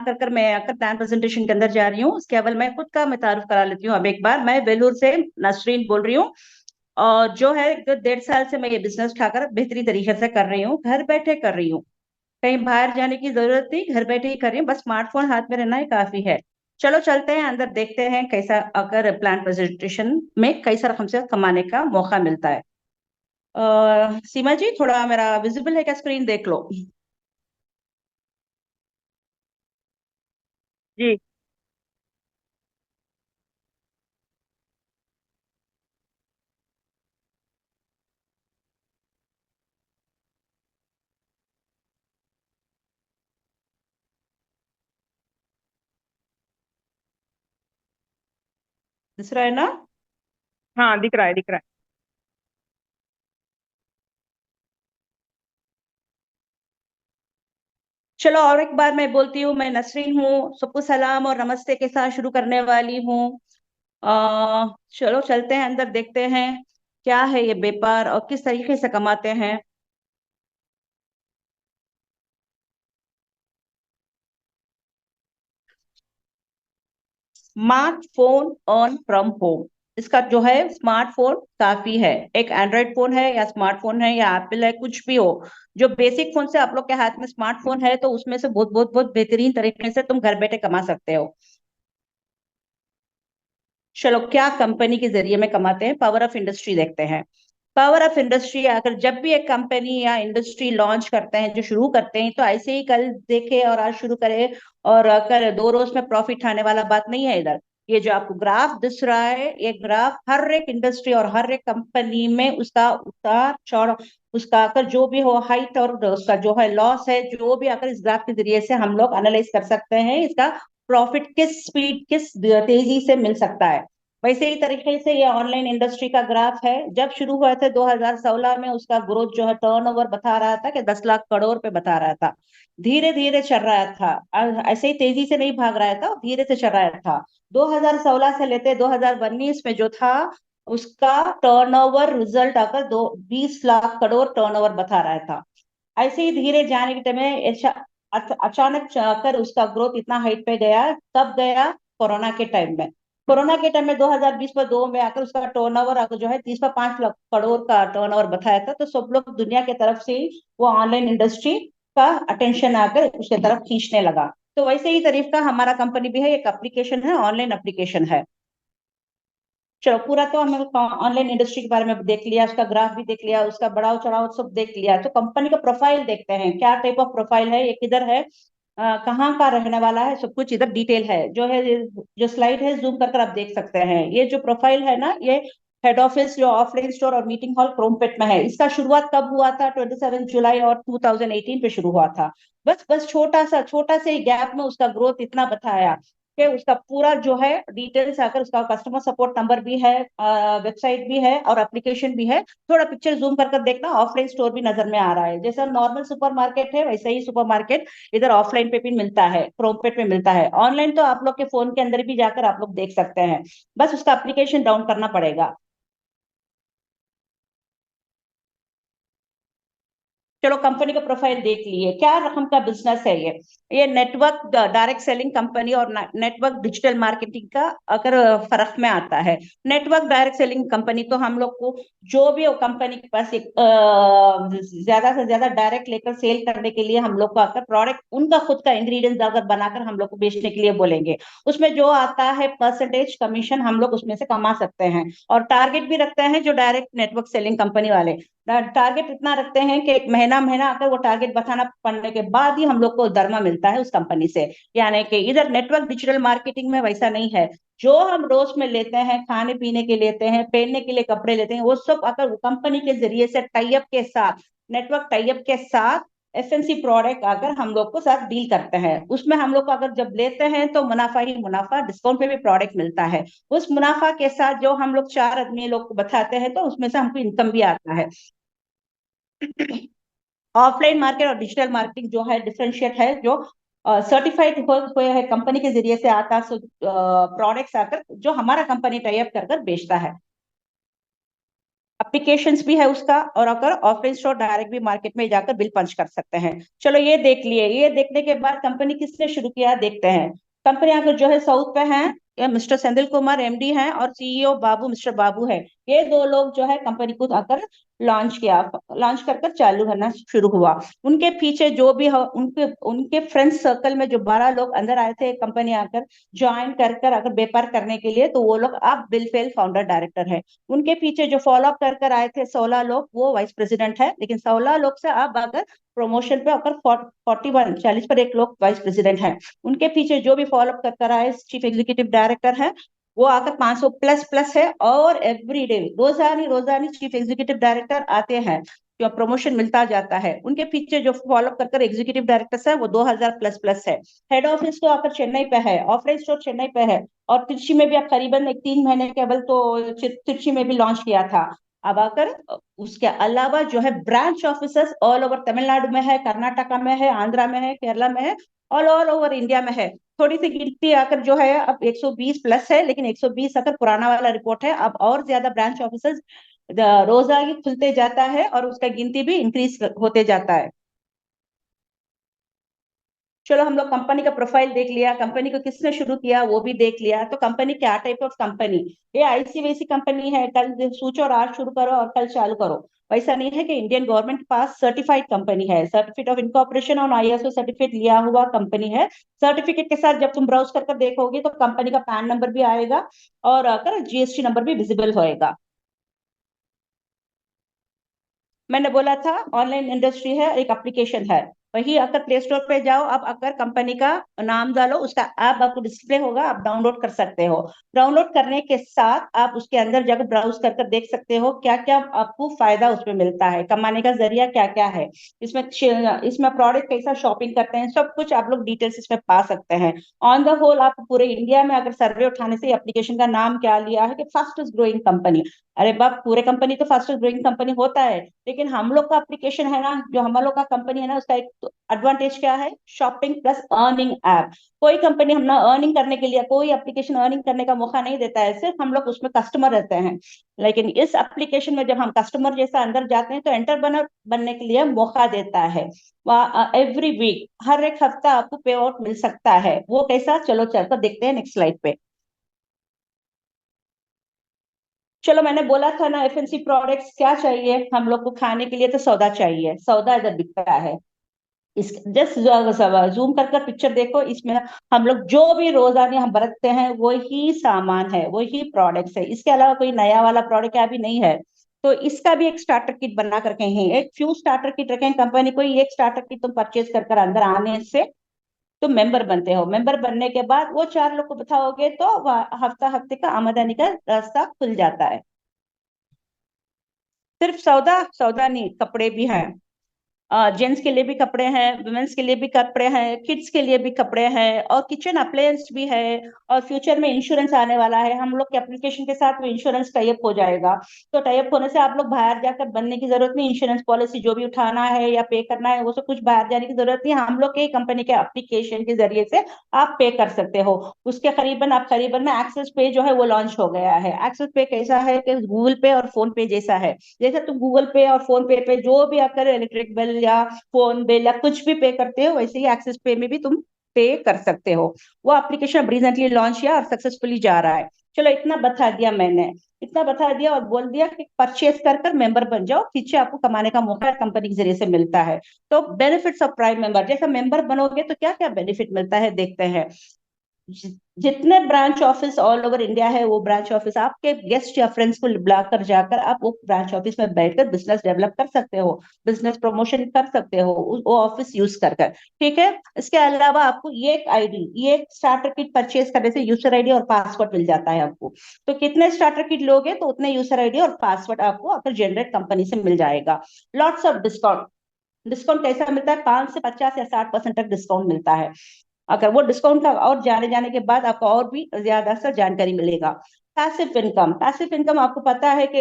कर मैं आकर प्लान प्रेजेंटेशन के अंदर जा रही हूँ। उसके अव्वल मैं खुद का मैं तारुफ करा लेती हूँ। अब एक बार मैं वेलूर से नसरीन बोल रही हूँ। और जो है 1.5 साल से मैं ये बिजनेस उठाकर बेहतरीन तरीके से कर रही हूँ, घर बैठे कर रही हूँ। कहीं बाहर जाने की जरूरत नहीं, घर बैठे ही कर रही हूँ, बस स्मार्टफोन हाथ में रहना ही काफी है। चलो चलते हैं अंदर, देखते हैं कैसा अगर प्लान प्रेजेंटेशन में कैसा हमसे कमाने का मौका मिलता है। सीमा जी, थोड़ा मेरा विजिबल है क्या? स्क्रीन देख लो। जी। दूसरा है ना? हाँ, दिख रहा है, दिख रहा है। चलो और एक बार मैं बोलती हूँ, मैं नसरीन हूँ, सबको सलाम और नमस्ते के साथ शुरू करने वाली हूँ। चलो चलते हैं अंदर, देखते हैं क्या है ये व्यापार और किस तरीके से कमाते हैं। स्मार्टफोन ऑन फ्रॉम होम, इसका जो है स्मार्टफोन काफी है। एक एंड्रॉयड फोन है या स्मार्टफोन है या एप्पल है, कुछ भी हो, जो बेसिक फोन से आप लोग के हाथ में स्मार्टफोन है तो उसमें से बहुत बहुत बहुत बेहतरीन तरीके से तुम घर बैठे कमा सकते हो। चलो क्या कंपनी के जरिए में कमाते हैं, पावर ऑफ इंडस्ट्री देखते हैं। पावर ऑफ इंडस्ट्री, अगर जब भी एक कंपनी या इंडस्ट्री लॉन्च करते हैं, जो शुरू करते हैं, तो ऐसे ही कल देखे और आज शुरू करे और अगर 2 रोज में प्रॉफिट आने वाला बात नहीं है इधर। ये जो आपको ग्राफ दिख रहा है, ये ग्राफ हर एक इंडस्ट्री और हर एक कंपनी में उसका उतार चढ़, उसका अगर जो भी हो हाइट और उसका जो है लॉस है, जो भी अगर इस ग्राफ के जरिए से हम लोग एनालाइज कर सकते हैं इसका प्रॉफिट किस स्पीड किस तेजी से मिल सकता है। वैसे ही तरीके से ये ऑनलाइन इंडस्ट्री का ग्राफ है। जब शुरू हुआ था 2016 में, उसका ग्रोथ जो है टर्नओवर बता रहा था कि 10 लाख करोड़ पे बता रहा था। धीरे धीरे चल रहा था, ऐसे ही तेजी से नहीं भाग रहा था, धीरे से चल रहा था। 2016 से लेते 2019 में जो था, उसका टर्नओवर रिजल्ट आकर दो 20 लाख करोड़ टर्नओवर बता रहा था। ऐसे ही धीरे जाने के टाइम अचानक आकर उसका ग्रोथ इतना हाइट पे गया। कब गया? कोरोना के टाइम में। कोरोना के टाइम में 2020 में दो में आकर उसका टर्नओवर आकर जो है 30 पर 5 लाख करोड़ का टर्नओवर बताया था। तो सब लोग दुनिया की तरफ से वो ऑनलाइन इंडस्ट्री का अटेंशन आकर उसके तरफ खींचने लगा। तो वैसे ही तरीका हमारा कंपनी भी है, एक एप्लीकेशन है, ऑनलाइन एप्लीकेशन है। चलो पूरा तो हमने ऑनलाइन इंडस्ट्री के बारे में देख लिया, उसका ग्राफ भी देख लिया, उसका बढ़ाव चढ़ाव सब देख लिया। तो कंपनी का प्रोफाइल देखते हैं, क्या टाइप ऑफ प्रोफाइल है, ये किधर है, कहाँ का रहने वाला है, सब कुछ इधर डिटेल है। जो है जो स्लाइड है जूम कर आप देख सकते हैं। ये जो प्रोफाइल है ना, ये हेड ऑफिस जो ऑफलाइन स्टोर और मीटिंग हॉल क्रोमपेट में है। इसका शुरुआत कब हुआ था? 27 जुलाई और 2018 पे शुरू हुआ था। बस बस छोटा से गैप में उसका ग्रोथ इतना बताया कि उसका पूरा जो है डिटेल्स आकर उसका कस्टमर सपोर्ट नंबर भी है, वेबसाइट भी है और एप्लीकेशन भी है। थोड़ा पिक्चर जूम कर देखना, ऑफलाइन स्टोर भी नजर में आ रहा है। जैसा नॉर्मल सुपर मार्केट है वैसे ही सुपर मार्केट इधर ऑफलाइन पे भी मिलता है, क्रोमपेट में मिलता है। ऑनलाइन तो आप लोग के फोन के अंदर भी जाकर आप लोग देख सकते हैं, बस उसका एप्लीकेशन डाउन करना पड़ेगा। चलो कंपनी का प्रोफाइल देख लिए, क्या रकम का बिजनेस है ये नेटवर्क डायरेक्ट सेलिंग कंपनी और नेटवर्क डिजिटल मार्केटिंग का अगर फर्क में आता है। नेटवर्क डायरेक्ट सेलिंग कंपनी तो हम लोग को जो भी कंपनी के पास एक ज्यादा से ज्यादा डायरेक्ट लेकर सेल करने के लिए हम लोग को आकर प्रोडक्ट उनका खुद का इंग्रेडिएंट्स अगर बनाकर हम लोग को बेचने के लिए बोलेंगे, उसमें जो आता है परसेंटेज कमीशन हम लोग उसमें से कमा सकते हैं। और टारगेट भी रखते हैं जो डायरेक्ट नेटवर्क सेलिंग कंपनी वाले, टारगेट इतना रखते हैं कि महीना महीना आकर वो टारगेट बताना पड़ने के बाद ही हम लोग को दरमा मिलता है उस कंपनी से। यानी कि इधर नेटवर्क डिजिटल मार्केटिंग में वैसा नहीं है। जो हम रोज में लेते हैं, खाने पीने के लेते हैं, पहनने के लिए कपड़े लेते हैं, वो सब अगर कंपनी के जरिए से टाइप के साथ, नेटवर्क टाइप के साथ एफएमसी प्रोडक्ट अगर हम लोग को साथ डील करते हैं, उसमें हम लोग को अगर जब लेते हैं तो मुनाफा ही मुनाफा, डिस्काउंट पे भी प्रोडक्ट मिलता है। उस मुनाफा के साथ जो हम लोग 4 आदमी लोग को बताते हैं तो उसमें से हमको इनकम भी आता है। ऑफलाइन मार्केट और डिजिटल मार्केटिंग जो है डिफरेंशिएट है, जो सर्टिफाइड हुए है कंपनी के जरिए से आता है प्रोडक्ट्स आकर जो हमारा कंपनी टाइप कर बेचता है। एप्लीकेशंस भी है उसका, और अगर ऑफलाइन स्टोर डायरेक्ट भी मार्केट में जाकर बिल पंच कर सकते हैं। चलो ये देख लिए। ये देखने के बाद कंपनी किसने शुरू किया देखते हैं। कंपनी अगर जो है साउथ पे है, या मिस्टर सेंथिल कुमार एमडी हैं और सीईओ बाबू मिस्टर बाबू है। ये दो लोग जो है कंपनी को आकर लॉन्च किया, लॉन्च कर कर चालू करना शुरू हुआ। उनके पीछे जो भी उनके उनके फ्रेंड सर्कल में जो 12 लोग अंदर आए थे कंपनी आकर ज्वाइन कर कर अगर व्यापार करने के लिए, तो वो लोग अब बिल फेल फाउंडर डायरेक्टर है। उनके पीछे जो फॉलो अप कर कर आए थे 16 लोग, वो वाइस प्रेसिडेंट है। लेकिन 16 लोग से अब अगर प्रमोशन पे अगर 41 40 पर एक लोग वाइस प्रेसिडेंट है। उनके पीछे जो भी फॉलो अप कर कर आए चीफ एग्जीक्यूटिव डायरेक्टर है, वो आकर 500 प्लस प्लस है। और एवरी डे रोजानी रोजानी चीफ एग्जीक्यूटिव डायरेक्टर आते हैं, जो प्रमोशन मिलता जाता है। उनके पीछे जो फॉलो अप कर एग्जीक्यूटिव डायरेक्टर्स है वो 2000 प्लस प्लस है। हेड ऑफिस तो आकर चेन्नई पे है, ऑफलाइन स्टोर चेन्नई पे है। और तिरछी में भी अब करीबन एक 3 महीने केवल तो तिरछी में भी लॉन्च किया था। अब आकर उसके अलावा जो है branch officers all over Tamil Nadu में है, कर्नाटका में है, आंध्रा में है, केरला में है, ऑल ओवर इंडिया में है। थोड़ी सी गिनती आकर जो है अब 120 प्लस है, लेकिन 120 अगर पुराना वाला रिपोर्ट है। अब और ज्यादा ब्रांच ऑफिसर्स रोजा ही खुलते जाता है और उसका गिनती भी इंक्रीज होते जाता है। चलो हम लोग कंपनी का प्रोफाइल देख लिया, कंपनी को किसने शुरू किया वो भी देख लिया। तो कंपनी क्या टाइप ऑफ कंपनी, ये ऐसी वैसी कंपनी है कल सोचो और आज शुरू करो और कल चालू करो, वैसा नहीं है। कि इंडियन गवर्नमेंट पास सर्टिफाइड कंपनी है, सर्टिफिकेट ऑफ इनकॉर्पोरेशन और आईएसओ सर्टिफिकेट लिया हुआ कंपनी है। सर्टिफिकेट के साथ जब तुम ब्राउज कर देखोगे तो कंपनी का पैन नंबर भी आएगा और अगर जीएसटी नंबर भी विजिबल होएगा। मैंने बोला था ऑनलाइन इंडस्ट्री है, एक एप्लीकेशन है। वही अगर प्ले स्टोर पे जाओ, आप अगर कंपनी का नाम डालो, उसका ऐप आपको डिस्प्ले होगा, आप डाउनलोड कर सकते हो। डाउनलोड करने के साथ आप उसके अंदर जाकर ब्राउज कर कर देख सकते हो क्या क्या आपको फायदा उसमें मिलता है, कमाने का जरिया क्या क्या है इसमें। इसमें प्रोडक्ट कैसा शॉपिंग करते हैं, सब कुछ आप लोग डिटेल्स इसमें पा सकते हैं। ऑन द होल आप पूरे इंडिया में अगर सर्वे उठाने से एप्लीकेशन का नाम क्या लिया है कि फास्टेस्ट ग्रोइंग कंपनी। अरे बाप, पूरे कंपनी तो फास्टेस्ट ग्रोइंग कंपनी होता है, लेकिन हम लोग का एप्लीकेशन है ना, जो हम लोग का कंपनी है ना, उसका एक एडवांटेज क्या है, शॉपिंग प्लस अर्निंग ऐप। कोई कंपनी हम ना अर्निंग करने के लिए कोई एप्लीकेशन अर्निंग करने का मौका नहीं देता है, सिर्फ हम लोग उसमें कस्टमर रहते हैं। लेकिन इस एप्लीकेशन में जब हम कस्टमर जैसा अंदर जाते हैं तो एंटर बनने के लिए मौका देता है। एवरी वीक, हर एक हफ्ता आपको पे आउट मिल सकता है। वो कैसा, चलो चलकर देखते हैं नेक्स्ट स्लाइड पे। चलो मैंने बोला था ना एफएनसी प्रोडक्ट्स क्या चाहिए हम लोग को खाने के लिए, तो सौदा चाहिए। सौदा इधर बिकता है। इस जस्ट जूम कर कर पिक्चर देखो, इसमें हम लोग जो भी रोजाना हम बरतते हैं वही सामान है, वही प्रोडक्ट्स है। इसके अलावा कोई नया वाला प्रोडक्ट अभी नहीं है। तो इसका भी एक स्टार्टर किट बना करके हैं, एक फ्यू स्टार्टर किट रखे हैं कंपनी को। एक स्टार्टर किट तुम परचेज कर कर अंदर आने से तुम मेंबर बनते हो। मेंबर बनने के बाद वो 4 लोग को बताओगे तो हफ्ता हफ्ते का आमदनी का रास्ता खुल जाता है। सिर्फ सौदा सौदा नहीं, कपड़े भी हैं। जेंट्स के लिए भी कपड़े हैं, वुमेन्स के लिए भी कपड़े हैं, किड्स के लिए भी कपड़े हैं, और किचन अप्लायंस भी है। और फ्यूचर में इंश्योरेंस आने वाला है, हम लोग के एप्लीकेशन के साथ वो इंश्योरेंस टाइप हो जाएगा। तो टाइप होने से आप लोग बाहर जाकर बनने की जरूरत नहीं। इंश्योरेंस पॉलिसी जो भी उठाना है या पे करना है वो सब कुछ बाहर जाने की जरूरत नहीं, हम लोग के कंपनी के एप्लीकेशन के जरिए से आप पे कर सकते हो। उसके करीबन में एक्सेस पे जो है वो लॉन्च हो गया है। एक्सेस पे कैसा है कि गूगल पे और फोन पे जैसा है। जैसे तुम गूगल पे और फोन पे जो भी अगर इलेक्ट्रिक बिल या फोन बिल या कुछ भी पे करते हो, वैसे ही एक्सिस पे में भी तुम पे कर सकते हो। वो एप्लीकेशन अब रिसेंटली लॉन्च किया और सक्सेसफुली जा रहा है। चलो इतना बता दिया मैंने, इतना बता दिया और बोल दिया कि परचेज कर कर मेंबर बन जाओ, पीछे आपको कमाने का मौका कंपनी के जरिए से मिलता है। तो बेनिफिट्स ऑफ प्राइम मेंबर, जैसा मेंबर बनोगे तो क्या क्या बेनिफिट मिलता है देखते हैं। जितने branch office all over India है, वो ब्रांच ऑफिस आपके गेस्ट या फ्रेंड्स को बुलाकर जाकर आप वो ब्रांच ऑफिस में बैठकर बिजनेस डेवलप कर सकते हो, बिजनेस प्रमोशन कर सकते हो वो ऑफिस यूज कर कर। ठीक है। इसके अलावा आपको ये एक आईडी, ये एक स्टार्टर किट परचेज करने से यूजर आईडी और पासवर्ड मिल जाता है आपको। तो कितने स्टार्टर किट लोगे तो उतने यूजर आईडी और पासवर्ड आपको अगर जनरेट कंपनी से मिल जाएगा। Lots of discount. डिस्काउंट कैसा मिलता है, 5 से 50 या 60% तक डिस्काउंट मिलता है। अगर वो डिस्काउंट का और जाने जाने के बाद आपको और भी ज्यादा सा जानकारी मिलेगा। पैसिव इनकम, पैसिव इनकम आपको पता है कि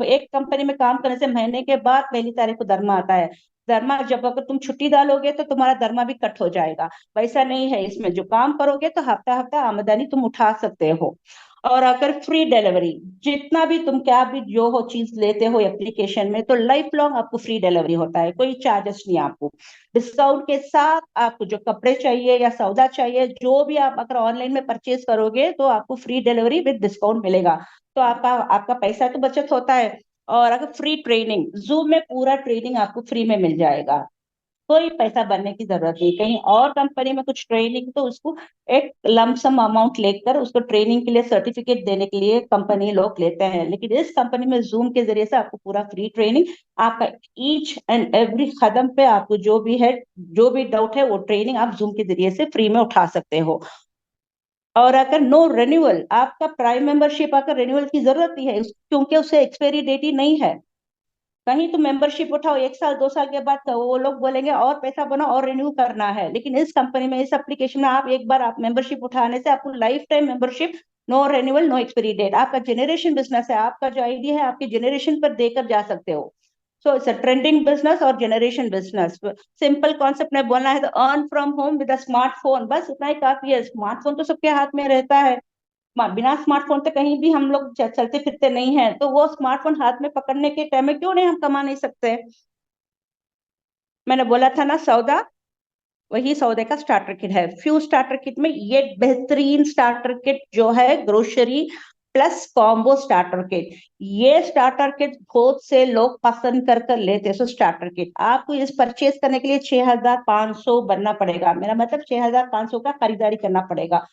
एक कंपनी में काम करने से महीने के बाद पहली तारीख को दरमा आता है। दरमा जब अगर तुम छुट्टी डालोगे तो तुम्हारा दरमा भी कट हो जाएगा। वैसा नहीं है, इसमें जो काम करोगे तो हफ्ता हफ्ता आमदनी तुम उठा सकते हो। और अगर फ्री डिलीवरी, जितना भी तुम क्या भी जो हो चीज लेते हो एप्लीकेशन में, तो लाइफ लॉन्ग आपको फ्री डिलीवरी होता है, कोई चार्जेस नहीं आपको। डिस्काउंट के साथ आपको जो कपड़े चाहिए या सौदा चाहिए, जो भी आप अगर ऑनलाइन में परचेज करोगे तो आपको फ्री डिलीवरी विद डिस्काउंट मिलेगा। तो आपका आपका पैसा तो बचत होता है। और अगर फ्री ट्रेनिंग, जूम में पूरा ट्रेनिंग आपको फ्री में मिल जाएगा, कोई पैसा भरने की जरूरत नहीं। कहीं और कंपनी में कुछ ट्रेनिंग तो उसको एक लमसम अमाउंट लेकर उसको ट्रेनिंग के लिए सर्टिफिकेट देने के लिए कंपनी लोग लेते हैं, लेकिन इस कंपनी में जूम के जरिए से आपको पूरा फ्री ट्रेनिंग, आपका ईच एंड एवरी कदम पे आपको जो भी है, जो भी डाउट है, वो ट्रेनिंग आप जूम के जरिए से फ्री में उठा सकते हो। और अगर नो रिन्यूअल, आपका प्राइम मेंबरशिप अगर रिन्यूअल की जरूरत नहीं है क्योंकि उसे एक्सपायरी डेट ही नहीं है। कहीं तो मेंबरशिप उठाओ 1 साल 2 साल के बाद तो वो लोग बोलेंगे और पैसा बनाओ और रिन्यू करना है, लेकिन इस कंपनी में, इस एप्लीकेशन में आप एक बार आप मेंबरशिप उठाने से आपको life time membership, no renewal no expiry date. आपका जनरेशन बिजनेस है, आपका जो आईडी है आपके जनरेशन पर देकर जा सकते हो। So it's a trending business और जनरेशन बिजनेस। सिंपल कॉन्सेप्ट में बोलना है तो earn from home with a smartphone, बस उतना ही काफी है। स्मार्टफोन तो सबके हाथ में रहता है, बिना स्मार्टफोन तो कहीं भी हम लोग चलते फिरते नहीं हैं, तो वो स्मार्टफोन हाथ में पकड़ने के टाइम में क्यों नहीं हम कमा नहीं सकते। मैंने बोला था ना सौदा, वही सौदे का स्टार्टर किट है। फ्यू स्टार्टर किट में ये बेहतरीन स्टार्टर किट जो है grocery plus combo starter kit, ये स्टार्टर किट बहुत से लोग पसंद कर कर लेते हैं। सो स्टार्टर किट आपको इस परचेज करने के लिए 6,500 बनना पड़ेगा, मेरा मतलब 6,500 का खरीदारी करना पड़ेगा।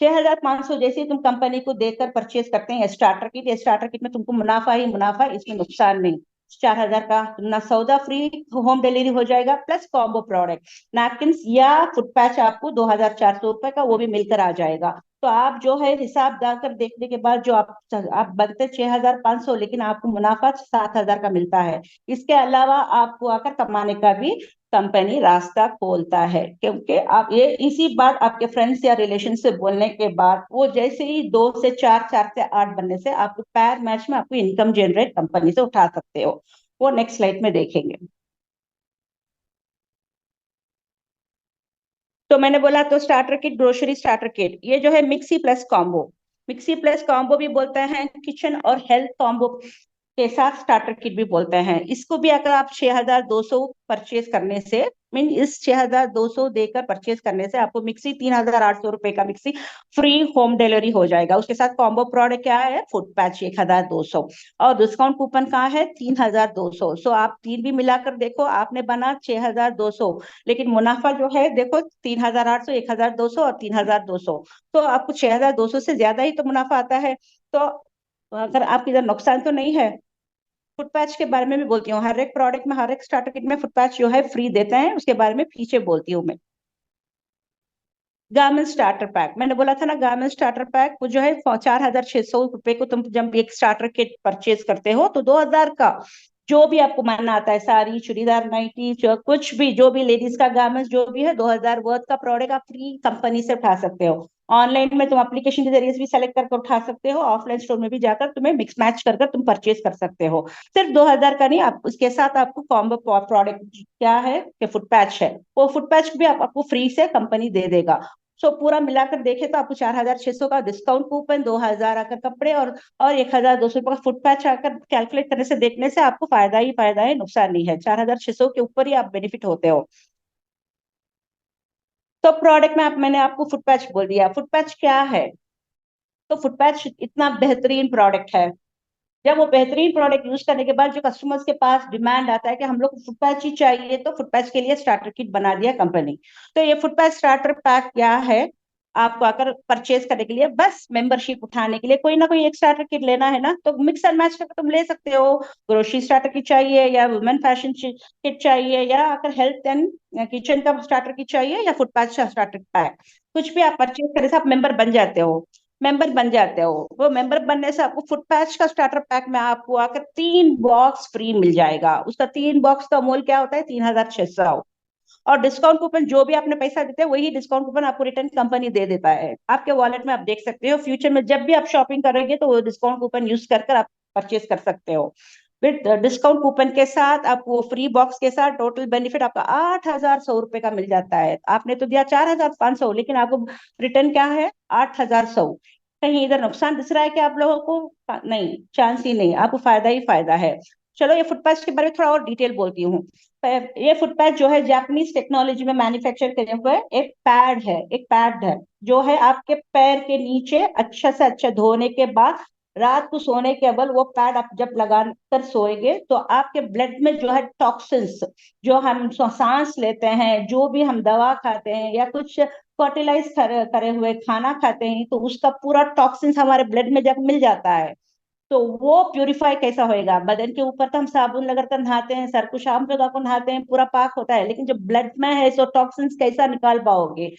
6,500 जैसे तुम कंपनी को देकर परचेज करते हैं स्टार्टर किट, ये स्टार्टर किट में तुमको मुनाफा ही मुनाफा, इसमें नुकसान नहीं। 4,000 का ना सौदा फ्री होम डिलीवरी हो जाएगा, प्लस कॉम्बो प्रोडक्ट नैपकिन या फुट पैच आपको 2,400 रुपए का वो भी मिलकर आ जाएगा। तो आप जो है हिसाब डालकर देखने के बाद जो आप बनते 6,500, लेकिन आपको मुनाफा 7,000 का मिलता है। इसके अलावा आपको आकर कमाने का भी कंपनी रास्ता खोलता है, क्योंकि आप ये इसी बात आपके फ्रेंड्स या रिलेशन से बोलने के बाद वो जैसे ही 2 से 4, 4 से 8 बनने से आपको पैर मैच में आपको इनकम जनरेट कंपनी से उठा सकते हो। वो नेक्स्ट स्लाइड में देखेंगे। तो मैंने बोला तो starter kit, grocery starter kit, ये जो है mixie plus combo, mixie plus combo भी बोलते हैं, किचन और हेल्थ कॉम्बो के साथ स्टार्टर किट भी बोलते हैं इसको भी। अगर आप 6,200 परचेज करने से, मीन इस 6,200 देकर परचेज करने से आपको मिक्सी 3,800 रुपए का मिक्सी फ्री होम डिलीवरी हो जाएगा। उसके साथ कॉम्बो प्रोडक्ट क्या है, फुट पैच 1,200, और डिस्काउंट कूपन कहाँ है 3,200। सो आप तीन भी मिलाकर देखो, आपने बना 6,200, लेकिन मुनाफा जो है देखो 3,800, 1,200 और 3,200, तो आपको 6,200 से ज्यादा ही तो मुनाफा आता है। तो अगर आपकी इधर नुकसान तो नहीं है। फुट पैच के बारे में भी बोलती हूँ, हर एक प्रोडक्ट में, हर एक स्टार्टर किट में फुट पैच जो है फ्री देते हैं, उसके बारे में पीछे बोलती हूँ मैं। गार्मेंट स्टार्टर पैक, मैंने बोला था ना गार्मेंट स्टार्टर पैक, वो जो है 4,600 रुपए को तुम जब एक स्टार्टर किट परचेज करते हो तो 2,000 का जो भी आपको मानना आता है, साड़ी चूड़ीदार नाइटी जो कुछ भी, जो भी लेडीज का गारमेंट्स जो भी है, 2,000 वर्थ का प्रोडक्ट आप फ्री कंपनी से उठा सकते हो। ऑनलाइन में तुम एप्लीकेशन के जरिए से भी सेलेक्ट करके उठा सकते हो, ऑफलाइन स्टोर में भी जाकर तुम्हें मिक्स मैच कर तुम परचेज कर सकते हो। सिर्फ 2,000 का नहीं, आप उसके साथ आपको कॉम्बो प्रोडक्ट क्या है कि फुट पैच है, वो फुट पैच भी आपको फ्री से कंपनी दे देगा। सो पूरा मिलाकर देखे तो आपको 4,600 का डिस्काउंट कूपन, 2,000 आकर कपड़े, और 1,200 का फुट पैच आकर कैलकुलेट करने से देखने से आपको फायदा ही फायदा है, नुकसान नहीं है। 4,600 के ऊपर ही आप बेनिफिट होते हो। तो प्रोडक्ट में मैंने आपको फुट पैच बोल दिया, फुट पैच क्या है। तो फुट पैच इतना बेहतरीन प्रोडक्ट है, जब वो बेहतरीन प्रोडक्ट यूज करने के बाद जो कस्टमर्स के पास डिमांड आता है कि हम लोग को फुट पैच ही चाहिए, तो फुट पैच के लिए स्टार्टर किट बना दिया कंपनी। तो ये फुट पैच स्टार्टर पैक क्या है, आपको आकर परचेज करने के लिए, बस मेंबरशिप उठाने के लिए कोई ना कोई एक स्टार्टर किट लेना है ना, तो मिक्स एंड मैच करके तुम ले सकते हो। ग्रोसरी स्टार्टर किट चाहिए या वुमेन फैशन किट चाहिए, या आकर हेल्थ एंड किचन का स्टार्टर किट चाहिए, या फुट पैच स्टार्टर पैक, कुछ भी आप परचेज करने से आप मेंबर बन जाते हो। मेंबर बन जाते हो, वो मेंबर बनने से आपको फुट पैच का स्टार्टर पैक में आपको आकर 3 बॉक्स फ्री मिल जाएगा। उसका 3 बॉक्स का मोल क्या होता है, 3,600। और डिस्काउंट कूपन जो भी आपने पैसा देते हैं वही डिस्काउंट कूपन आपको रिटर्न कंपनी दे देता है आपके वॉलेट में। आप देख सकते हो फ्यूचर में जब भी आप शॉपिंग करेंगे तो वो डिस्काउंट कूपन यूज कर आप परचेज कर सकते हो। विद डिस्काउंट कूपन के साथ आपको फ्री बॉक्स के साथ टोटल बेनिफिट आपका 8,100 रुपए का मिल जाता है। आपने तो दिया 4,500, लेकिन आपको रिटर्न क्या है 8,100। कहीं इधर नुकसान दिख रहा है कि आप लोगों को? नहीं, चांस ही नहीं, आपको फायदा ही फायदा है। चलो ये फुटपाथ के बारे में थोड़ा और डिटेल बोलती हूँ। ये फुटपाथ जो है जापानीज टेक्नोलॉजी में मैन्युफैक्चर करे हुए एक पैड है, एक पैड है जो है आपके पैर के नीचे अच्छा से अच्छा धोने के बाद रात को सोने के अव्वल वो पैड आप जब लगा कर सोएंगे तो आपके ब्लड में जो है टॉक्सिन्स, जो हम सांस लेते हैं, जो भी हम दवा खाते हैं या कुछ फर्टिलाइज करे हुए खाना खाते हैं, तो उसका पूरा टॉक्सिन्स हमारे ब्लड में जब मिल जाता है तो वो प्यूरिफाई कैसा होएगा? बदन के ऊपर तो हम साबुन लगा कर नहाते हैं, सर को शैम्पू लगा कर नहाते हैं, पूरा पाक होता है, लेकिन जब ब्लड में है तो टॉक्सिन्स कैसा निकाल पाओगे?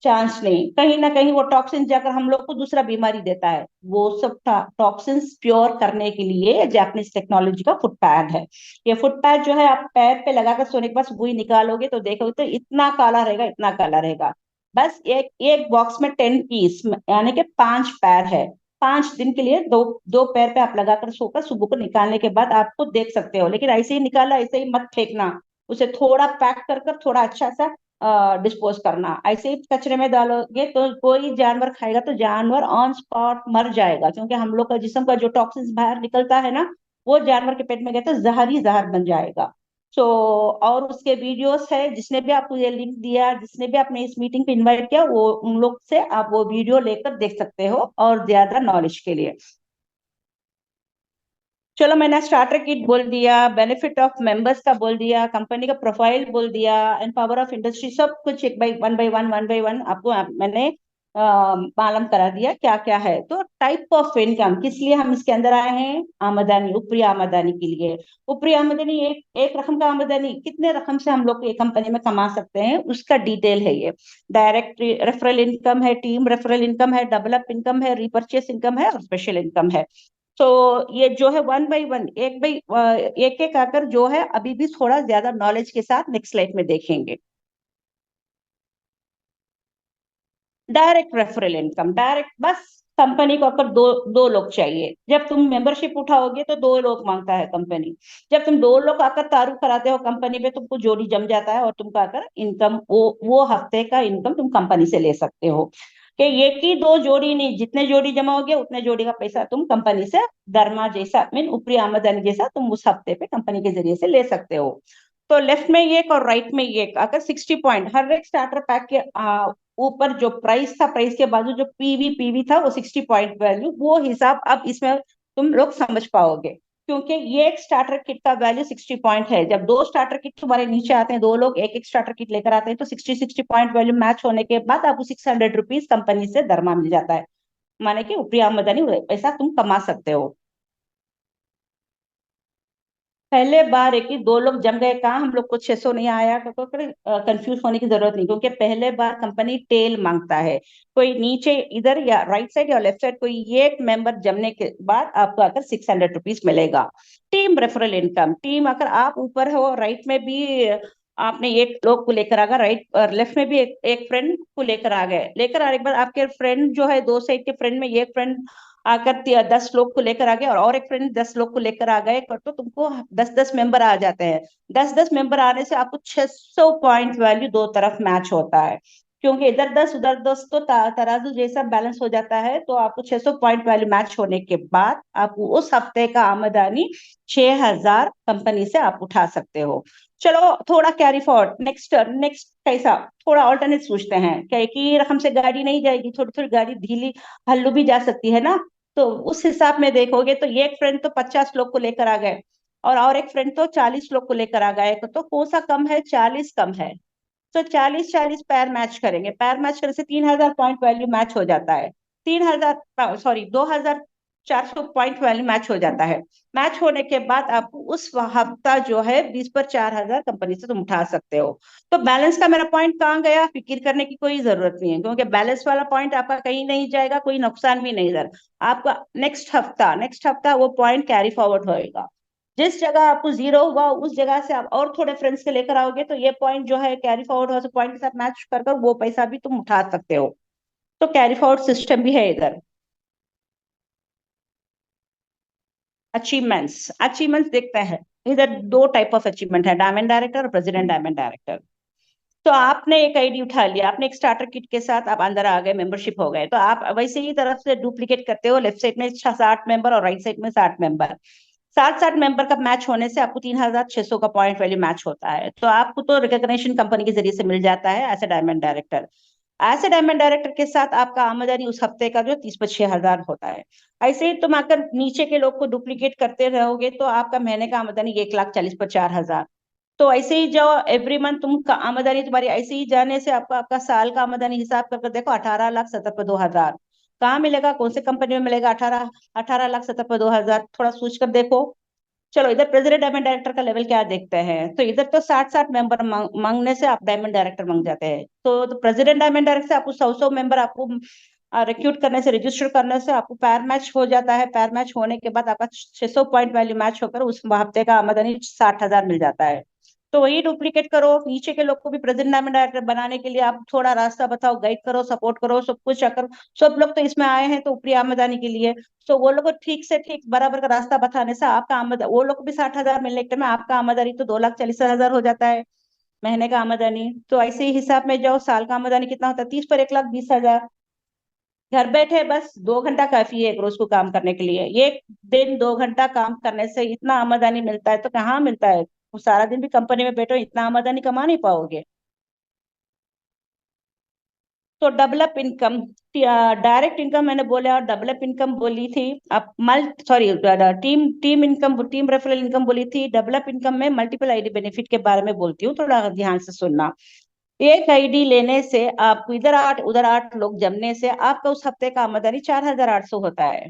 चांस नहीं। कहीं ना कहीं वो टॉक्सिन जाकर हम लोग को दूसरा बीमारी देता है। वो सब टॉक्सिन्स प्योर करने के लिए जापानीज टेक्नोलॉजी का फुट पैड है। ये फुट पैड जो है आप पैर पे लगाकर सोने के बाद सुबह ही निकालोगे तो देखोगे तो इतना काला रहेगा, इतना काला रहेगा। बस एक एक बॉक्स में 10 पीस, यानी कि 5 पैर है। 5 दिन के लिए दो दो पैर पे आप लगाकर सोकर सुबह को निकालने के बाद आपको देख सकते हो, लेकिन ऐसे ही निकाला ऐसे ही मत फेंकना। उसे थोड़ा पैक कर थोड़ा अच्छा सा डिस्पोज करना। ऐसे ही कचरे में डालोगे तो कोई जानवर खाएगा तो जानवर ऑन स्पॉट मर जाएगा, क्योंकि हम लोग का जिस्म का जो टॉक्सिन्स बाहर निकलता है ना, वो जानवर के पेट में गया तो जहर ही जहर बन जाएगा। सो और उसके वीडियोस है, जिसने भी आपको ये लिंक दिया, जिसने भी आपने इस मीटिंग पे इनवाइट किया, वो उन लोग से आप वो वीडियो लेकर देख सकते हो और ज्यादा नॉलेज के लिए। चलो मैंने स्टार्टर किट बोल दिया, बेनिफिट ऑफ मेंबर्स का बोल दिया, कंपनी का प्रोफाइल बोल दिया, एंड पावर ऑफ इंडस्ट्री, सब कुछ एक बाई वन आपको मैंने मालूम करा दिया क्या क्या है। तो टाइप ऑफ इनकम किस लिए हम इसके अंदर आए हैं? आमदनी, ऊपरी आमदनी के लिए। ऊपरी आमदनी एक एक रकम का आमदनी कितने रकम से हम लोग ये कंपनी में कमा सकते हैं, उसका डिटेल है ये। डायरेक्ट रेफरल इनकम है, टीम रेफरल इनकम है, डेवलप इनकम है, रिपर्चेस इनकम है और स्पेशल इनकम है। तो ये जो है वन बाई वन, एक एक आकर जो है अभी भी थोड़ा ज्यादा नॉलेज के साथ नेक्स्ट स्लाइड में देखेंगे। डायरेक्ट रेफरल इनकम, डायरेक्ट बस कंपनी को अगर दो दो लोग चाहिए। जब तुम मेंबरशिप उठाओगे तो दो लोग मांगता है कंपनी। जब तुम दो लोग आकर तारुफ कराते हो कंपनी पे, तुमको जोड़ी जम जाता है और तुमको आकर इनकम वो हफ्ते का इनकम तुम कंपनी से ले सकते हो। कि एक ही दो जोड़ी नहीं, जितने जोड़ी जमा होगे उतने जोड़ी का पैसा तुम कंपनी से दरमा जैसा मीन ऊपरी आमदनी जैसा तुम उस हफ्ते पे कंपनी के जरिए से ले सकते हो। तो लेफ्ट में एक और राइट में एक, अगर 60 पॉइंट हर एक स्टार्टर पैक के ऊपर जो प्राइस था, प्राइस के बाजू जो पीवी पीवी था वो 60 पॉइंट वैल्यू, वो हिसाब अब इसमें तुम लोग समझ पाओगे। क्योंकि ये एक स्टार्टर किट का वैल्यू 60 पॉइंट है। जब दो स्टार्टर किट तुम्हारे नीचे आते हैं, दो लोग एक एक स्टार्टर किट लेकर आते हैं, तो 60 60 पॉइंट वैल्यू मैच होने के बाद आपको 600 रुपीज कंपनी से दरमा मिल जाता है। माने कि ऊपरी आमदनी पैसा तुम कमा सकते हो। पहले बार एक ही दो लोग जम गए कहाँ, हम लोग को 600 नहीं आया, क्योंकि कंफ्यूज होने की जरूरत नहीं, क्योंकि पहले बार कंपनी टेल मांगता है। कोई नीचे इधर या राइट साइड या लेफ्ट साइड कोई एक मेंबर जमने के बाद आपको आकर 600 रुपीज मिलेगा। टीम रेफरल इनकम, टीम अगर आप ऊपर हो राइट में भी आपने एक लोग को लेकर आ गए, राइट और लेफ्ट में भी एक फ्रेंड को लेकर आ गए, लेकर आने के बाद आपके फ्रेंड जो है दो साइड के फ्रेंड में एक फ्रेंड आकर 10 लोग को लेकर आ गए और एक फ्रेंड 10 लोग को लेकर आ गए, तो तुमको 10 10 मेंबर आ जाते हैं। 10 10 मेंबर आने से आपको 600 पॉइंट वैल्यू दो तरफ मैच होता है। क्योंकि इधर 10 उधर 10 तो तराजू जैसा बैलेंस हो जाता है, तो आपको 600 पॉइंट वैल्यू मैच होने के बाद आपको उस हफ्ते का आमदनी 6,000 कंपनी से आप उठा सकते हो। चलो थोड़ा कैरी फॉरवर्ड, नेक्स्ट नेक्स्ट कैसा, थोड़ा ऑल्टरनेट सोचते हैं। क्या एक ही रकम से गाड़ी नहीं जाएगी, थोड़ी थोड़ी गाड़ी ढीली हल्लू भी जा सकती है ना। तो उस हिसाब में देखोगे तो एक फ्रेंड तो 50 लोग को लेकर आ गए और एक फ्रेंड तो 40 लोग को लेकर आ गए, तो कौन सा कम है? 40 कम है। तो 40 40 पैर मैच करेंगे, पैर मैच करने से 3,000 पॉइंट वैल्यू मैच हो जाता है। 3,000 सॉरी 2,400 पॉइंट वैल्यू मैच हो जाता है। मैच होने के बाद आप उस हफ्ता जो है 20 पर 4,000 कंपनी से तुम उठा सकते हो। तो बैलेंस का मेरा पॉइंट कहाँ गया, फिक्र करने की कोई जरूरत नहीं है, क्योंकि बैलेंस वाला पॉइंट आपका कहीं नहीं जाएगा, कोई नुकसान भी नहीं इधर। आपका नेक्स्ट हफ्ता वो पॉइंट कैरी फॉरवर्ड होएगा। जिस जगह आपको जीरो हुआ उस जगह से आप और थोड़े फ्रेंड्स के लेकर आओगे तो ये पॉइंट जो है कैरी फॉरवर्ड हो, पॉइंट के साथ मैच कर वो पैसा भी तुम उठा सकते हो। तो कैरी फॉरवर्ड सिस्टम भी है इधर। अचीवमेंट्स, अचीवमेंट्स देखते हैं। इधर दो टाइप ऑफ अचीवमेंट है, डायमंड डायरेक्टर और प्रेसिडेंट डायमंड डायरेक्टर। तो आपने एक आईडी उठा लिया, आपने एक स्टार्टर किट के साथ आप अंदर आ गए, मेंबरशिप हो गए, तो आप वैसे ही तरफ से डुप्लीकेट करते हो, लेफ्ट साइड में 60 मेंबर और राइट साइड में 60 मेंबर। 60 मेंबर का मैच होने से आपको 3600 का पॉइंट वैल्यू मैच होता है, तो आपको तो रिकॉग्निशन कंपनी के जरिए से मिल जाता है as a diamond director. As a diamond director के साथ आपका आमदनी उस हफ्ते का जो 30 पर 6 हजार होता है। ऐसे ही तुम अगर नीचे के लोग को डुप्लीकेट करते रहोगे तो आपका महीने का आमदनी 1,40,पर 4 हजार। तो ऐसे ही जो एवरी मंथ तुम का आमदनी तुम्हारी ऐसे ही जाने से आपका आपका साल का आमदनी हिसाब करके देखो, 18,70,पर 2 हजार कहाँ मिलेगा, कौन से कंपनी में मिलेगा 18,70,पर 2 हजार, थोड़ा सोच कर देखो। चलो इधर प्रेसिडेंट डायमंड डायरेक्टर का लेवल क्या देखते हैं, तो इधर तो 60 60 मेंबर मांगने से आप डायमंड डायरेक्टर मांग जाते हैं, तो प्रेसिडेंट डायमंड डायरेक्टर से आपको 100 100 मेंबर आपको रिक्रूट करने से, रजिस्टर करने से आपको पैर मैच हो जाता है। पैर मैच होने के बाद आपका 600 पॉइंट वैल्यू मैच होकर उस हफ्ते का आमदनी 60 हजार मिल जाता है। तो वही डुप्लीकेट करो, नीचे के लोग को भी प्रेसिडेंट डायमंड डायरेक्टर बनाने के लिए आप थोड़ा रास्ता बताओ, गाइड करो, सपोर्ट करो, सब कुछ अगर सब लोग तो इसमें आए हैं तो ऊपरी आमदनी के लिए, तो वो लोग को ठीक से ठीक बराबर का रास्ता बताने से आपका आमद वो लोग को भी 60 हजार मिलने के टाइम में आपका आमदनी तो 2,40,000 हो जाता है महीने का आमदनी। तो ऐसे ही हिसाब में जाओ, साल का आमदनी कितना होता है, 30 पर 1,20,000। घर बैठे बस 2 घंटा काफी है एक रोज को काम करने के लिए, एक दिन 2 घंटा काम करने से इतना आमदनी मिलता है, तो कहाँ मिलता है, वो सारा दिन भी कंपनी में बैठो इतना आमदनी कमा नहीं पाओगे। तो डेवलप इनकम, डायरेक्ट इनकम मैंने बोला और डेवलप इनकम बोली थी। अब मल्ट sorry team team income, team referral income बोली थी। डेवलप इनकम में मल्टीपल आईडी बेनिफिट के बारे में बोलती हूँ, थोड़ा ध्यान से सुनना। एक आईडी लेने से आपको इधर 8 उधर 8 लोग जमने से आपका उस हफ्ते का आमदनी 4,800 होता है।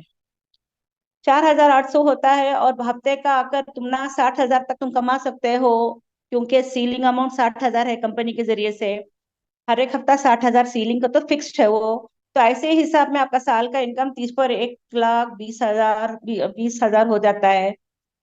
4,800 होता है, और हफ्ते का अगर तुम ना 60 हजार तक तुम कमा सकते हो, क्योंकि सीलिंग अमाउंट 60 हजार है कंपनी के जरिए से। हर एक हफ्ता 60 हजार सीलिंग का तो फिक्स्ड है वो। तो ऐसे ही हिसाब में आपका साल का इनकम 30 पर 1,20,000 20,000 हो जाता है।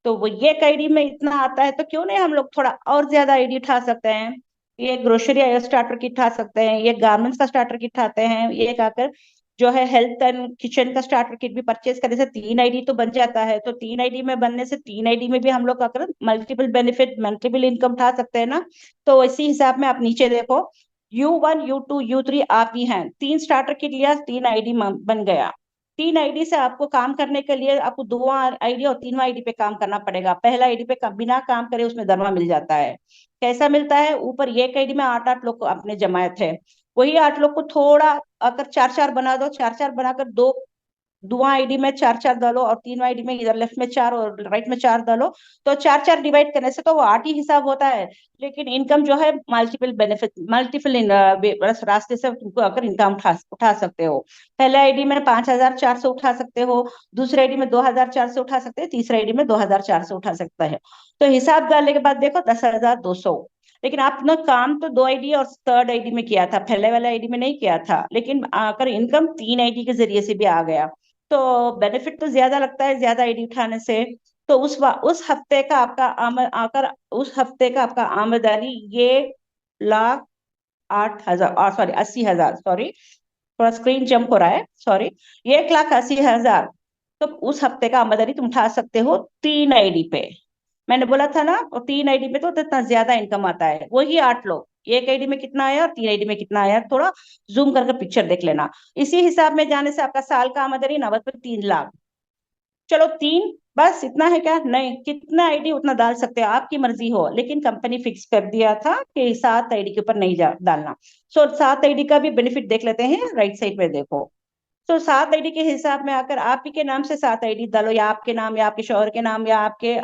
तो वो ये आईडी में इतना आता है, तो क्यों नहीं हम लोग थोड़ा और ज्यादा आईडी उठा सकते हैं। ये ग्रोसरी स्टार्टर किट उठा सकते हैं, ये गारमेंट्स का स्टार्टर किट उठाते हैं, ये आकर जो है हेल्थ एंड किचन का स्टार्टर किट भी परचेज करने से 3 आईडी तो बन जाता है। तो 3 आईडी में बनने से 3 आईडी में भी हम लोग अगर मल्टीपल बेनिफिट मल्टीपल इनकम उठा सकते हैं ना। तो इसी हिसाब में आप नीचे देखो, U1 U2 U3 आप ही हैं, 3 स्टार्टर किट लिया, 3 आईडी बन गया। 3 आईडी से आपको काम करने के लिए आपको 2 आईडी और 3वां आईडी पे काम करना पड़ेगा। पहला आईडी पे बिना काम करे उसमें दरमा मिल जाता है। कैसा मिलता है, ऊपर एक आईडी में 8 8 लोग को आपने जमाए थे, वही 8 लोग को थोड़ा अगर 4 4 बना दो, 4 4 बनाकर दो, 2 आईडी में 4 4 डालो और 3 आईडी में इधर लेफ्ट में 4 और राइट में 4 डालो, तो 4 4 डिवाइड करने से तो वो 8 ही हिसाब होता है। लेकिन इनकम जो है मल्टीपल बेनिफिट मल्टीपल रास्ते से तुमको अगर इनकम उठा सकते हो। पहले आईडी में 5,400 उठा सकते हो, दूसरे आईडी में 2,400 उठा सकते हैं, तीसरे आईडी में 2,400 उठा सकता है। तो हिसाब डालने के बाद देखो 10,200। लेकिन आपने काम तो 2 आईडी और थर्ड आईडी में किया था, पहले वाले आईडी में नहीं किया था, लेकिन अगर इनकम 3 आईडी के जरिए से भी आ गया तो बेनिफिट तो ज्यादा लगता है ज्यादा आईडी उठाने से। तो उस हफ्ते का आपका आकर उस हफ्ते का आपका आमदनी ये 1,08,000 सॉरी 80,000, सॉरी थोड़ा स्क्रीन जंप हो रहा है, सॉरी, 1,80,000। तो उस हफ्ते का आमदनी तुम उठा सकते हो 3 आईडी पे। मैंने बोला था ना, और 3 आईडी पे तो इतना ज्यादा इनकम आता है, वही 8 लोग एक आईडी में कितना आया और 3 आईडी में कितना आया, थोड़ा जूम करके पिक्चर देख लेना। इसी हिसाब में जाने से आपका साल का आमदनी 90 पर 3 लाख। चलो तीन बस इतना है क्या, नहीं, कितना आईडी उतना डाल सकते हो, आपकी मर्जी हो, लेकिन कंपनी फिक्स कर दिया था कि 7 आईडी के ऊपर नहीं डालना। सो 7 आईडी का भी बेनिफिट देख लेते हैं, राइट साइड में देखो। तो 7 आईडी के हिसाब में आकर आप ही के नाम से 7 आईडी डालो, या आपके नाम या आपके शौहर के नाम या आपके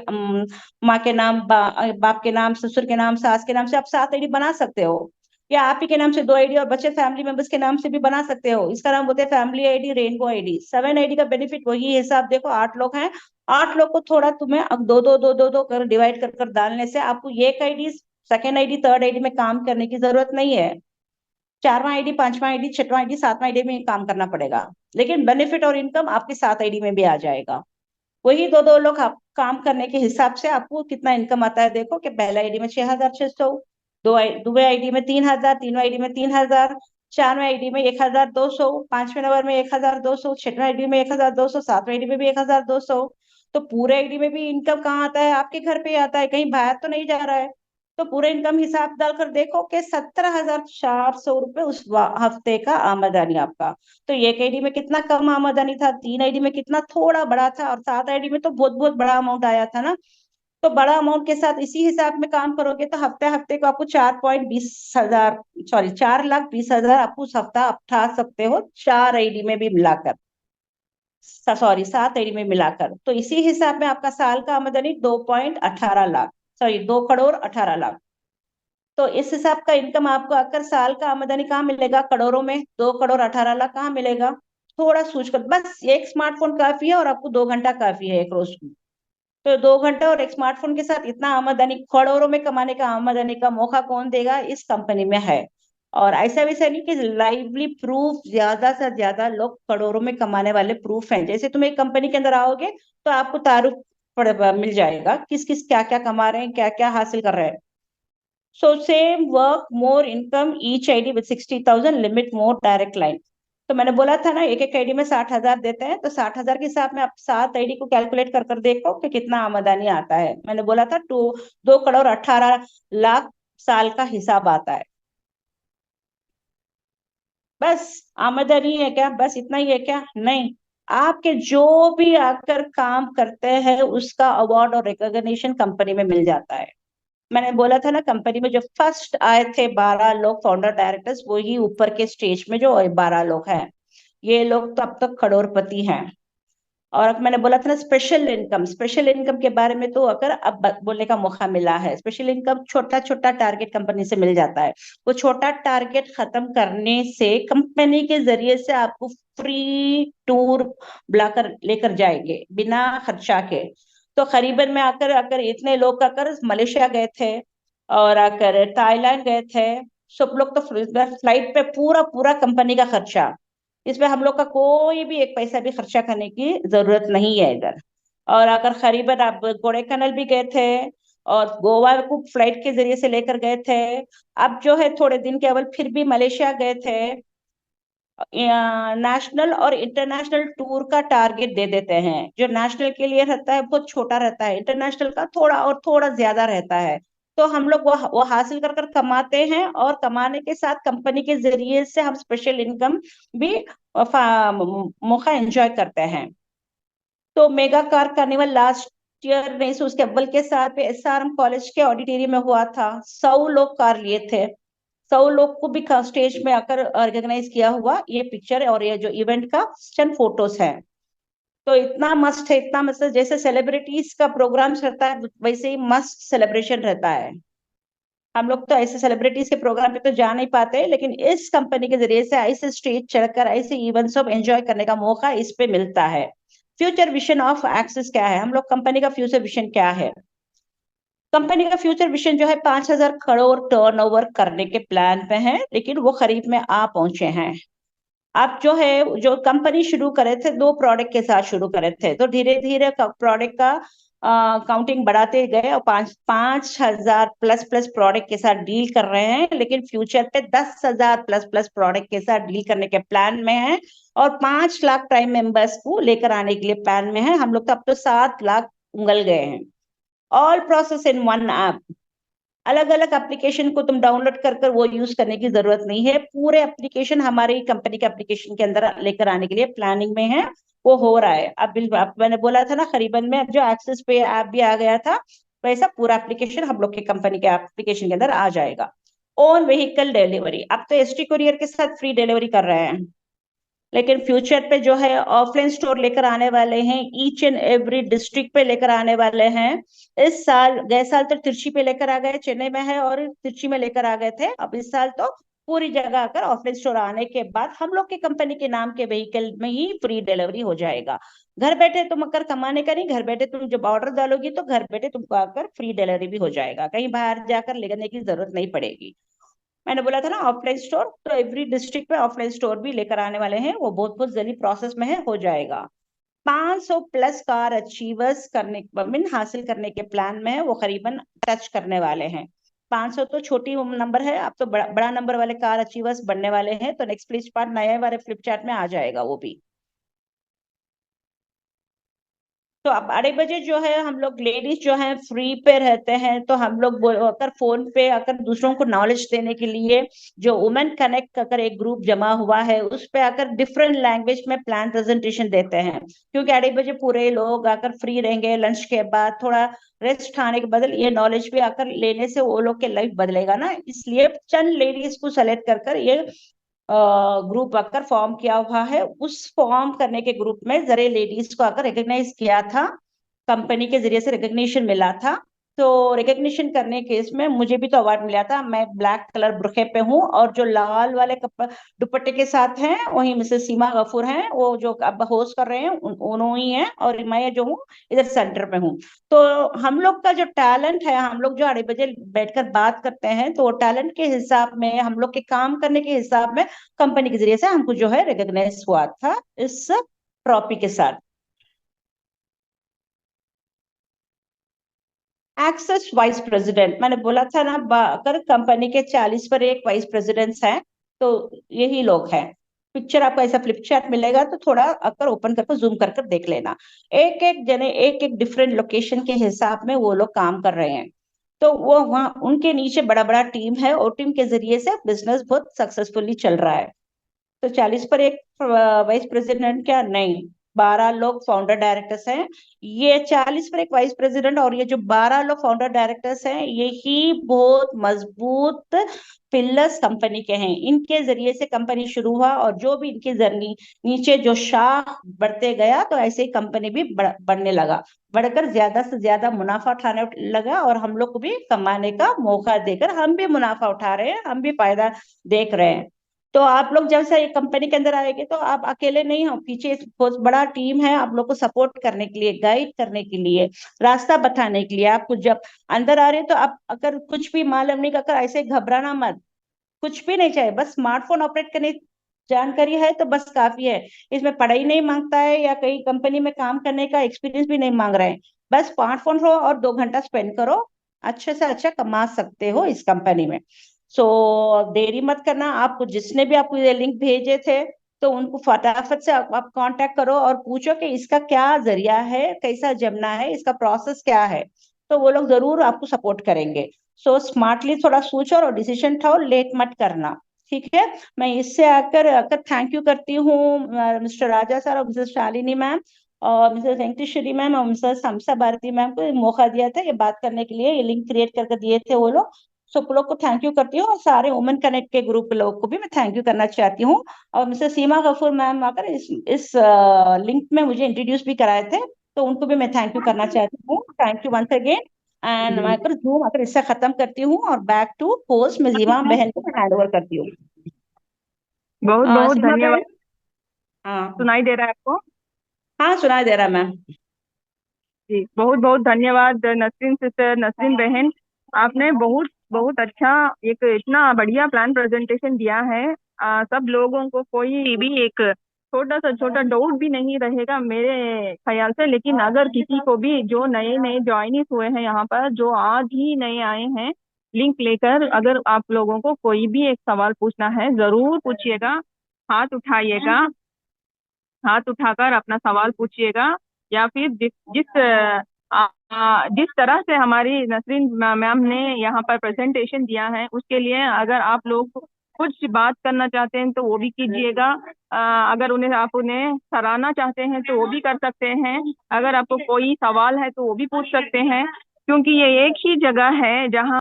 माँ के नाम, बाप के नाम, ससुर के नाम, सास के नाम से आप 7 आईडी बना सकते हो। या आप ही के नाम से 2 आईडी और बच्चे फैमिली मेंबर्स के नाम से भी बना सकते हो, इसका नाम बोलते हैं family ID, rainbow ID. 7 ID का बेनिफिट वही हिसाब देखो, 8 लोग हैं, 8 लोग को थोड़ा तुम्हें अब दो दो दो दो दो कर डिवाइड कर डालने से आपको एक ID, second ID, third ID में काम करने की जरूरत नहीं है। 4वां आईडी, 5वां आईडी, 6वां आईडी, 7वां आईडी में काम करना पड़ेगा, लेकिन बेनिफिट और इनकम आपके 7 आईडी में भी आ जाएगा। वही दो दो लोग आप काम करने के हिसाब से आपको कितना इनकम आता है देखो, कि पहला आईडी में 6,600, दुबे आईडी में 3,000, तीनों आईडी में 3,000, 4वें आईडी में 1,200, 5वें नंबर में 1,200, 6वें आईडी में 1,200, 7वें आईडी में भी 1,200। तो पूरे आईडी में भी इनकम कहाँ आता है, आपके घर पे ही आता है, कहीं बाहर तो नहीं जा रहा है। तो पूरा इनकम हिसाब डालकर देखो कि 17,400 रुपये उस हफ्ते का आमदनी आपका। तो एक आईडी में कितना कम आमदनी था, 3 आईडी में कितना थोड़ा बड़ा था, और 7 आईडी में तो बहुत बहुत बड़ा अमाउंट आया था ना। तो बड़ा अमाउंट के साथ इसी हिसाब में काम करोगे तो हफ्ते हफ्ते को आपको 4,20,000, सॉरी 4,20,000 आपको उस हफ्ता उठा सकते हो, 4 आईडी में भी मिलाकर, सॉरी 7 आईडी में मिलाकर। तो इसी हिसाब में आपका साल का आमदनी 2.18 लाख, सॉरी 2,18,00,000। तो इस हिसाब का इनकम आपको अगर साल का आमदनी कहाँ मिलेगा, करोड़ों में 2,18,00,000 कहाँ मिलेगा। थोड़ा सोच कर, बस एक स्मार्टफोन काफी है और आपको 2 घंटा काफी है एक रोज। तो 2 घंटा और एक स्मार्टफोन के साथ इतना आमदनी, करोड़ों में कमाने का आमदनी का मौका कौन देगा, इस कंपनी में है। और ऐसा वैसा नहीं कि लाइवली प्रूफ, ज्यादा से ज्यादा लोग करोड़ों में कमाने वाले प्रूफ हैं। जैसे तुम एक कंपनी के अंदर आओगे तो आपको तारुफ मिल जाएगा, किस किस क्या क्या कमा रहे हैं, क्या क्या हासिल कर रहे हैं। So same work more income each ID with 60,000 limit more direct line. तो मैंने बोला था ना, एक एक आईडी में 60,000 देते हैं, तो 60,000 के हिसाब में आप 7 आईडी को कैलकुलेट कर कर देखो कि कितना आमदनी आता है। मैंने बोला था 2,18,00,000 साल का हिसाब आता है। बस आमदनी है क्या, बस इतना ही है क्या, नहीं। आपके जो भी आकर काम करते हैं उसका अवार्ड और रिकॉग्निशन कंपनी में मिल जाता है। मैंने बोला था ना, कंपनी में जो फर्स्ट आए थे 12 लोग फाउंडर डायरेक्टर्स, वो ही ऊपर के स्टेज में जो 12 लोग हैं, ये लोग तो अब तक करोड़पति हैं। और अब मैंने बोला था ना, स्पेशल इनकम, स्पेशल इनकम के बारे में तो अगर अब बोलने का मौका मिला है। स्पेशल इनकम छोटा छोटा टारगेट कंपनी से मिल जाता है। वो छोटा टारगेट खत्म करने से कंपनी के जरिए से आपको फ्री टूर बुलाकर लेकर जाएंगे बिना खर्चा के। तो करीबन में आकर अगर इतने लोग आकर मलेशिया गए थे और आकर थाईलैंड गए थे, सब लोग तो फ्लाइट पे पूरा पूरा कंपनी का खर्चा, इसमें हम लोग का कोई भी एक पैसा भी खर्चा करने की जरूरत नहीं है इधर। और अगर करीबन आप कोडाईकनाल भी गए थे और गोवा को फ्लाइट के जरिए से लेकर गए थे, अब जो है थोड़े दिन केवल फिर भी मलेशिया गए थे, नेशनल और इंटरनेशनल टूर का टारगेट दे देते हैं। जो नेशनल के लिए रहता है बहुत छोटा रहता है, इंटरनेशनल का थोड़ा और थोड़ा ज्यादा रहता है। तो हम लोग वो हासिल कर कर कमाते हैं, और कमाने के साथ कंपनी के जरिए से हम स्पेशल इनकम भी मौका एंजॉय करते हैं। तो mega car carnival last year नहीं सो उसके अव्वल के साथ पे SRM कॉलेज के ऑडिटोरियम में हुआ था। 100 लोग कार लिए थे, 100 लोग को भी स्टेज में आकर रिकॉग्नाइज किया हुआ, ये पिक्चर और ये जो इवेंट का स्टन फोटोज है। तो इतना मस्त है, इतना मस्त है, जैसे सेलिब्रिटीज का प्रोग्राम रहता है वैसे ही मस्त सेलिब्रेशन रहता है। हम लोग तो ऐसे सेलिब्रिटीज के प्रोग्राम पे तो जा नहीं पाते, लेकिन इस कंपनी के जरिए से ऐसे स्टेज चढ़कर ऐसे इवेंट्स सब एंजॉय करने का मौका इस पे मिलता है। फ्यूचर विजन ऑफ एक्सिस क्या है, हम लोग कंपनी का फ्यूचर विजन क्या है। कंपनी का फ्यूचर विजन जो है 5,000 करोड़ टर्नओवर करने के प्लान पे है, लेकिन वो खरीद में आ पहुंचे हैं। आप जो है, जो कंपनी शुरू करे थे 2 प्रोडक्ट के साथ शुरू करे थे, तो धीरे धीरे प्रोडक्ट का काउंटिंग बढ़ाते गए और 5,000 प्लस प्लस प्रोडक्ट के साथ डील कर रहे हैं। लेकिन फ्यूचर पे 10,000 प्लस प्लस प्रोडक्ट के साथ डील करने के प्लान में है, और 5 लाख प्राइम मेंबर्स को लेकर आने के लिए प्लान में है। हम लोग तो अब तो 7 लाख उंगल गए हैं। All process in one app, अलग अलग एप्लीकेशन को तुम डाउनलोड कर कर वो यूज करने की जरूरत नहीं है, पूरे एप्लीकेशन हमारी कंपनी के एप्लीकेशन के अंदर लेकर आने के लिए प्लानिंग में है। वो हो रहा है अब मैंने बोला था ना, करीबन में अब जो एक्सेस पे ऐप भी आ गया था, वैसा पूरा एप्लीकेशन हम लोग के कंपनी के एप्लीकेशन के अंदर आ जाएगा। ओन व्हीकल डिलीवरी, अब तो ST कुरियर के साथ फ्री डिलीवरी कर रहे हैं, लेकिन फ्यूचर पे जो है ऑफलाइन स्टोर लेकर आने वाले हैं, ईच एंड एवरी डिस्ट्रिक्ट पे लेकर आने वाले हैं। इस साल, गए साल तो तिरछी पे लेकर आ गए, चेन्नई में है और तिरछी में लेकर आ गए थे, अब इस साल तो पूरी जगह आकर ऑफलाइन स्टोर आने के बाद हम लोग की कंपनी के नाम के व्हीकल में ही फ्री डिलीवरी हो जाएगा। घर बैठे तुम अगर कमाने का नहीं, घर बैठे तुम जब ऑर्डर डालोगी तो घर बैठे तुमको आकर फ्री डिलीवरी भी हो जाएगा, कहीं बाहर जाकर लेने की जरूरत नहीं पड़ेगी। मैंने बोला था ना ऑफलाइन स्टोर, तो एवरी डिस्ट्रिक्ट में ऑफलाइन स्टोर भी लेकर आने वाले हैं, वो बहुत बहुत जल्दी प्रोसेस में है, हो जाएगा। 500 प्लस कार अचीवर्स करने मीन हासिल करने के प्लान में है, वो करीबन टच करने वाले हैं। 500 तो छोटी नंबर है, अब तो बड़ा बड़ा नंबर वाले कार अचीवर्स बनने वाले हैं। तो नेक्स्ट फ्लिप चार्ट, नए वाले फ्लिपचार्ट में आ जाएगा वो भी। तो अब 2:30 बजे जो है हम लोग लेडीज जो है फ्री पे रहते हैं, तो हम लोग अगर फोन पे अगर दूसरों को नॉलेज देने के लिए जो वुमेन कनेक्ट अगर एक ग्रुप जमा हुआ है उस पे आकर डिफरेंट लैंग्वेज में प्लान प्रेजेंटेशन देते हैं, क्योंकि 2:30 बजे पूरे लोग आकर फ्री रहेंगे, लंच के बाद थोड़ा रेस्ट खाने के बदल ये नॉलेज भी आकर लेने से वो लोग के लाइफ बदलेगा ना, इसलिए चंद लेडीज को सेलेक्ट कर कर ये ग्रुप आकर फॉर्म किया हुआ है। उस फॉर्म करने के ग्रुप में जरे लेडीज को आकर रिकॉग्नाइज किया था, कंपनी के जरिए से रिकग्निशन मिला था। तो रिकग्निशन करने के इसमें मुझे भी तो अवार्ड मिला था। मैं ब्लैक कलर बुरखे पे हूँ और जो लाल वाले दुपट्टे के साथ हैं वही मिसेस सीमा गफूर हैं, वो जो अब होस्ट कर रहे हैं उन्होंने ही है, और मैं जो हूँ इधर सेंटर पे हूँ। तो हम लोग का जो टैलेंट है, हम लोग जो 2:30 बजे बैठकर बात करते हैं, तो टैलेंट के हिसाब में हम लोग के काम करने के हिसाब में कंपनी के जरिए से हमको जो है रिकग्नाइज हुआ था इस ट्रॉफी के साथ। एक्सेस वाइस प्रेसिडेंट मैंने बोला था ना, अगर कंपनी के 40 पर एक वाइस प्रेसिडेंट्स हैं तो यही लोग हैं। पिक्चर आपको ऐसा फ्लिप चार्ट मिलेगा, तो थोड़ा अगर ओपन करके जूम कर कर देख लेना। एक एक जने एक एक डिफरेंट लोकेशन के हिसाब में वो लोग काम कर रहे हैं। तो वो वहाँ उनके नीचे बड़ा बड़ा टीम है और टीम के जरिए से बिजनेस बहुत सक्सेसफुली चल रहा है। तो 40 पर एक वाइस प्रेसिडेंट क्या नहीं, 12 लोग फाउंडर डायरेक्टर्स हैं। ये 40 पर एक वाइस प्रेसिडेंट और ये जो 12 लोग फाउंडर डायरेक्टर्स हैं, यही बहुत मजबूत पिलर्स कंपनी के हैं। इनके जरिए से कंपनी शुरू हुआ और जो भी इनकी जर्नी नीचे जो शाख बढ़ते गया, तो ऐसे ही कंपनी भी बढ़ने लगा, बढ़कर ज्यादा से ज्यादा मुनाफा उठाने लगा, और हम लोग को भी कमाने का मौका देकर हम भी मुनाफा उठा रहे हैं, हम भी फायदा देख रहे हैं। तो आप लोग जब से कंपनी के अंदर आएंगे तो आप अकेले नहीं हो, पीछे बहुत बड़ा टीम है आप लोग को सपोर्ट करने के लिए, गाइड करने के लिए, रास्ता बताने के लिए। आपको जब अंदर आ रहे हैं तो आप अगर कुछ भी मालूम नहीं कर ऐसे घबराना मत, कुछ भी नहीं चाहिए, बस स्मार्टफोन ऑपरेट करने जानकारी है तो बस काफी है। इसमें पढ़ाई नहीं मांगता है या कहीं कंपनी में काम करने का एक्सपीरियंस भी नहीं मांग रहे हैं। बस स्मार्टफोन हो और 2 घंटा स्पेंड करो, अच्छे से अच्छा कमा सकते हो इस कंपनी में। सो देरी मत करना, आपको जिसने भी आपको ये लिंक भेजे थे तो उनको फटाफट से आप कांटेक्ट करो और पूछो कि इसका क्या जरिया है, कैसा जमना है, इसका प्रोसेस क्या है। तो वो लोग जरूर आपको सपोर्ट करेंगे। सो स्मार्टली थोड़ा सोचो और डिसीजन उठाओ, लेट मत करना। ठीक है। मैं इससे आकर आकर थैंक यू करती हूँ मिस्टर राजा सर और मिसेस शालिनी मैम और मिसेस वेंकटेश्वरी मैम और मिसेस हमसा भारती मैम को ये मौका दिया था ये बात करने के लिए, ये लिंक क्रिएट करके दिए थे वो लोग। सब लोग को थैंक यू करती हूँ और सारे वुमेन कनेक्ट के ग्रुप के लोग को भी मैं थैंक यू करना चाहती हूँ। और मिसेस सीमा गफूर मैम आकर इस लिंक में मुझे इंट्रोड्यूस भी कराए थे, तो उनको भी मैं थैंक यू करना चाहती हूँ। Thank you once again. And मैं आकर जूम आकर इससे खत्म करती हूँ और बैक टू होस्ट में जीवा बहन को हैंड ओवर करती हूँ। बहुत बहुत सीमा धन्यवाद। बहन। हाँ। सुनाई दे रहा है आपको? हाँ सुनाई दे रहा है मैम। जी, बहुत बहुत धन्यवाद नसरीन सिस्टर, नसरीन बहन। आपने बहुत बहुत अच्छा एक इतना बढ़िया प्लान प्रेजेंटेशन दिया है। सब लोगों को कोई भी एक छोटा सा छोटा डाउट भी नहीं रहेगा मेरे ख्याल से। लेकिन अगर किसी को भी जो नए नए ज्वाइनिस हुए हैं यहाँ पर, जो आज ही नए आए हैं लिंक लेकर, अगर आप लोगों को कोई भी एक सवाल पूछना है जरूर पूछिएगा, हाथ उठाइएगा, हाथ उठाकर अपना सवाल पूछिएगा। या फिर जिस तरह से हमारी नसरीन मैम ने यहाँ पर प्रेजेंटेशन दिया है उसके लिए अगर आप लोग कुछ बात करना चाहते हैं तो वो भी कीजिएगा। अगर आप उन्हें सराहना चाहते हैं तो वो भी कर सकते हैं। अगर आपको कोई सवाल है तो वो भी पूछ सकते हैं, क्योंकि ये एक ही जगह है जहाँ